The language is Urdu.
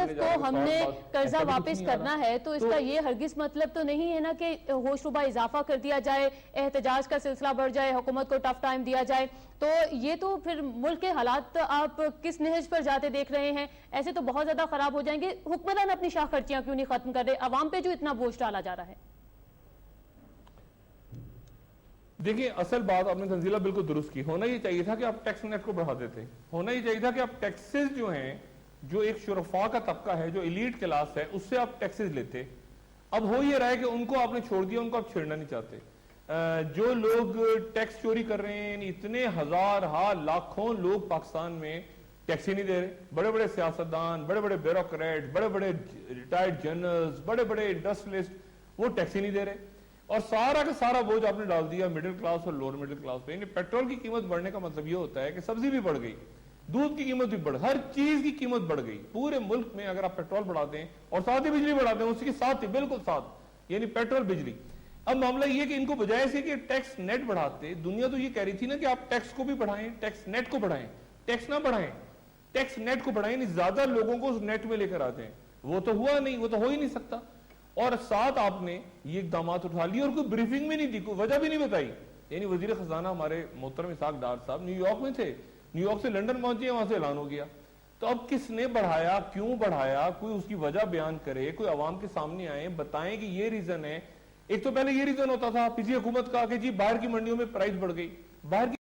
ملک کو ہم نے قرضہ واپس کرنا ہے تو اس کا یہ ہرگز مطلب تو نہیں ہے نا کہ ہوش ربا اضافہ کر دیا جائے، احتجاج کا سلسلہ بڑھ جائے، حکومت کو ٹف ٹائم دیا جائے. تو یہ تو پھر ملک کے حالات آپ کس نہج پر جاتے دیکھ رہے ہیں؟ ایسے تو بہت زیادہ خراب ہو جائیں گے. حکمران اپنی شاہ خرچیاں کیوں نہیں ختم کر رہے؟ عوام پہ جو اتنا بوجھ ڈالا جا رہا ہے. دیکھیں اصل بات آپ نے تنزیلہ بالکل درست کی. ہونا یہ چاہیے تھا کہ آپ ٹیکس نیٹ کو بڑھا دیتے. ہونا یہ چاہیے تھا کہ آپ ٹیکسز جو ہیں، جو ایک شرفاء کا طبقہ ہے، جو ایلیٹ کلاس ہے، اس سے آپ ٹیکسز لیتے. اب ہو یہ رہا ہے کہ ان کو آپ نے چھوڑ دیا، ان کو آپ چھیڑنا نہیں چاہتے. جو لوگ ٹیکس چوری کر رہے ہیں، اتنے ہزار لاکھوں لوگ پاکستان میں ٹیکس ہی نہیں دے رہے. بڑے بڑے سیاستدان، بڑے بڑے بیوروکریٹ، بڑے بڑے ریٹائرڈ جنرلز، بڑے بڑے انڈسٹریلسٹ، وہ ٹیکس ہی نہیں دے رہے. اور سارا کا سارا بوجھ آپ نے ڈال دیا مڈل کلاس اور لوور مڈل کلاس پہ. یعنی پیٹرول کی قیمت بڑھنے کا مطلب یہ ہوتا ہے کہ سبزی بھی بڑھ گئی، دودھ کی قیمت بھی بڑھ، ہر چیز کی قیمت بڑھ گئی. پورے ملک میں اگر آپ پیٹرول بڑھا دیں اور ساتھ ہی بجلی بڑھا دیں، اسی کے ساتھ ہی بالکل ساتھ، یعنی پیٹرول بجلی. اب معاملہ یہ کہ ان کو بجائے سے کہ ٹیکس نیٹ بڑھاتے، دنیا تو یہ کہہ رہی تھی نا کہ آپ ٹیکس کو بھی بڑھائیں، ٹیکس نیٹ کو بڑھائیں. ٹیکس نہ بڑھائیں، ٹیکس نیٹ کو بڑھائیں، یعنی زیادہ لوگوں کو اس نیٹ میں لے کر آتے ہیں. وہ تو ہوا نہیں، وہ تو ہو ہی نہیں سکتا. اور ساتھ آپ نے یہ اقدامات اٹھا لیے اور کوئی بریفنگ بھی نہیں دی، کوئی وجہ بھی نہیں بتائی. یعنی وزیر خزانہ ہمارے محترم اسحاق ڈار صاحب نیو یارک میں تھے، نیو یارک سے لنڈن پہنچے، وہاں سے اعلان ہو گیا. تو اب کس نے بڑھایا، کیوں بڑھایا، کوئی اس کی وجہ بیان کرے، کوئی عوام کے سامنے آئے بتائیں کہ یہ ریزن ہے. ایک تو پہلے یہ ریزن ہوتا تھا پچھلی حکومت کا کہ جی باہر کی منڈیوں میں پرائس بڑھ گئی. باہر کی